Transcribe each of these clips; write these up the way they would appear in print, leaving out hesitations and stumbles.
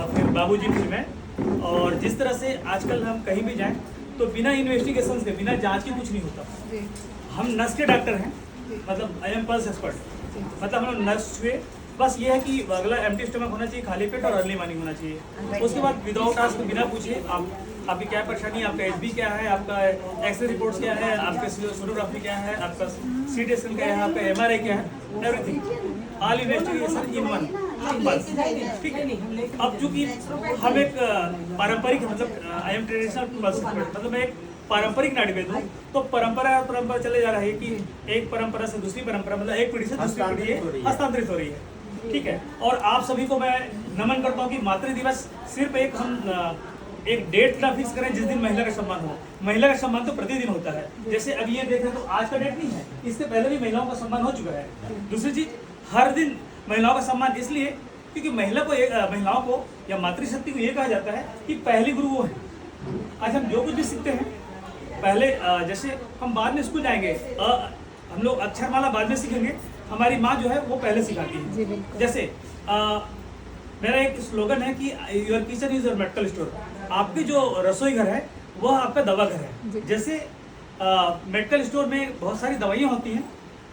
फिर बाबूजी फिल्में। और जिस तरह से आजकल हम कहीं भी जाएं तो बिना इन्वेस्टिगेशन के, बिना जांच के कुछ नहीं होता। हम नर्स के डॉक्टर हैं, मतलब आई एम पल्स एक्सपर्ट, मतलब हम लोग नर्स हुए। बस ये है कि अगला एम्प्टी स्टमक होना चाहिए, खाली पेट और अर्ली मॉर्निंग होना चाहिए। उसके बाद विदाउट आस्क, बिना पूछे आपकी क्या परेशानी है, आपका एचबी क्या है, आपका एक्सरे रिपोर्ट्स क्या है, आपका सोनोग्राफी क्या है, आपका सीटी स्कैन क्या है, आपका एमआरआई क्या है, everything all investigation in one बस। ठीक है। अब चूंकि हम एक पारंपरिक, मतलब I am traditional pulse expert, मतलब मैं एक पारंपरिक नाड़ीवेद हूँ। तो परंपरा चले जा रहा है कि एक परंपरा से दूसरी परंपरा, मतलब एक पीढ़ी से दूसरी पीढ़ी हस्तांतरित हो रही है। ठीक है। और आप सभी को मैं नमन करता हूँ कि मातृ दिवस सिर्फ एक हम एक डेट ना फिक्स करें जिस दिन महिला का सम्मान हो। महिला का सम्मान तो प्रतिदिन होता है। जैसे अभी ये देख रहे हैं तो आज का डेट नहीं है, इससे पहले भी महिलाओं का सम्मान हो चुका है। दूसरी चीज, हर दिन महिलाओं का सम्मान इसलिए क्योंकि महिलाओं को या मातृशक्ति को ये कहा जाता है कि पहली गुरु वो है। आज हम जो कुछ भी सीखते हैं पहले, जैसे हम बाद में स्कूल जाएंगे, हम लोग अक्षरमाला बाद में सीखेंगे, हमारी माँ जो है वो पहले सिखाती है। जैसे मेरा एक स्लोगन है कि your kitchen is your medical store. आपके जो रसोई घर है वह आपका दवा घर है। जैसे मेडिकल स्टोर में बहुत सारी दवाइयाँ होती हैं,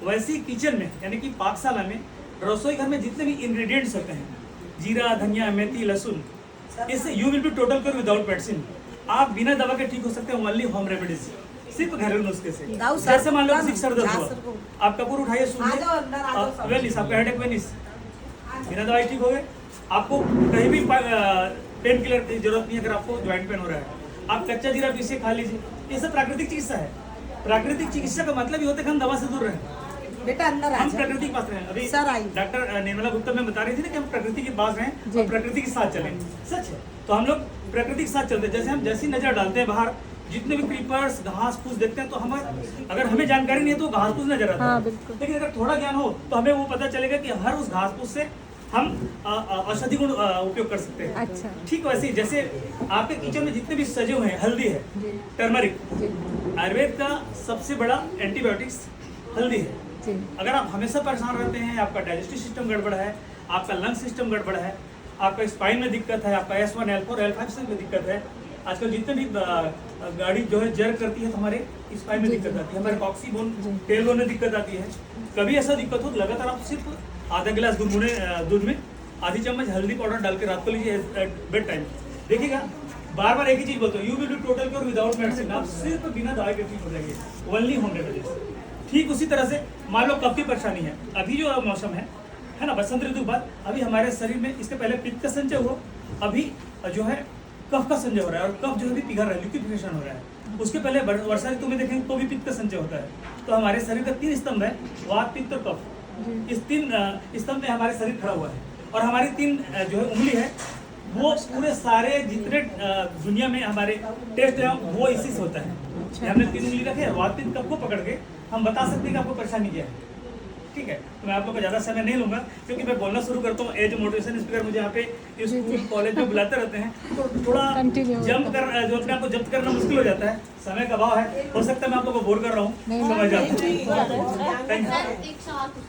वैसे ही किचन में यानी कि पाकशाला में, रसोई घर में जितने भी इंग्रेडिएंट्स होते हैं, जीरा, धनिया, मेथी, लहसुन, इससे you will be total cure without medicine. आप बिना दवा के ठीक हो सकते हैं, ओनली होम रेमेडीज, सिर्फ घरेलू नुस्खे से। जैसे मान लो किसी सर दर्द हुआ, आप कपूर उठाइए, सुनिए, वेनिस, आपका हेडेक वेनिस, बिना दवाई ठीक हो गए। आपको कहीं भी पेन किलर की जरूरत नहीं है। अगर आपको ज्वाइंट पेन हो रहा है, आप कच्चा जीरा पीसिए, खा लीजिए। ये सब प्राकृतिक चिकित्सा है। प्राकृतिक चिकित्सा का मतलब ये होता है कि हम दवा से दूर रहें, बेटा अंदर हम प्रकृति के पास रहें। अभी डॉक्टर निर्मला गुप्ता में बता रही थी ना कि हम प्रकृति के पास रहें और प्रकृति के साथ चलें। सच है। तो हम लोग प्रकृति के साथ चलते हैं। जैसे हम जैसी नजर डालते हैं बाहर, जितने भी क्रीपर्स, घास फूस देखते हैं, तो हमें अगर हमें जानकारी नहीं है तो घास फूस नजर आता है। लेकिन अगर थोड़ा ज्ञान हो तो हमें वो पता चलेगा कि हर उस घास फूस से हम औषधि गुण उपयोग कर सकते हैं। अच्छा। ठीक वैसे ही जैसे आपके किचन में जितने भी सजे हुए हैं, हल्दी है, टर्मरिक, आयुर्वेद का सबसे बड़ा एंटीबायोटिक्स हल्दी है। अगर आप हमेशा परेशान रहते हैं, आपका डाइजेस्टिव सिस्टम गड़बड़ है, आपका लंग सिस्टम गड़बड़ है, आपका स्पाइन में दिक्कत है, आपका S1, L4, L5 में दिक्कत है, आजकल जितने भी गाड़ी जो है जर्क करती है तो हमारे स्पाइन में दिक्कत आती है, हमारे कॉक्सी बोन, टेल बोन में दिक्कत आती है। कभी ऐसा दिक्कत हो तो लगातार आप सिर्फ आधा गिलास दूध में आधी चम्मच हल्दी पाउडर डाल के रात को लीजिए बेड टाइम। देखिएगा, बार बार एक ही चीज बोलते हो, you will be total cure without medicine. आप सिर्फ बिना दवाई के ठीक हो जाएंगे, ओनली होम रेमेडीज। ठीक उसी तरह से मान लो कफ की परेशानी है, अभी जो मौसम है ना, बसंत ऋतु के बाद अभी हमारे शरीर में, इसके पहले पित्त का संचय हुआ, अभी जो है कफ का संचय हो रहा है, और कफ जो है पिघल रहा है, लिक्विफिकेशन हो रहा है। उसके पहले वर्षा ऋतु में देखेंगे तो भी पित्त का संचय होता है। तो हमारे शरीर का 3 स्तंभ है, वात, पित्त और कफ। इस 3 स्तंभ में हमारे शरीर खड़ा हुआ है, और हमारी 3 जो है उंगली है, वो पूरे सारे जितने दुनिया में हमारे टेस्ट है वो इसी से होता है। हमने 3 उंगली रखे, वात, पित्त, कफ को पकड़ के हम बता सकते हैं कि आपको परेशानी क्या है। ठीक है। तो मैं आप लोग का ज़्यादा समय नहीं लूंगा, क्योंकि मैं बोलना शुरू करता हूँ। एज मोटिवेशन स्पीकर मुझे यहाँ पे स्कूल कॉलेज में बुलाते रहते हैं, तो थोड़ा जो अपने आप को जब्त करना मुश्किल हो जाता है, समय का अभाव है। हो सकता है मैं आप लोग को बोर कर रहा हूँ, समझ जाता हूँ। Thank you.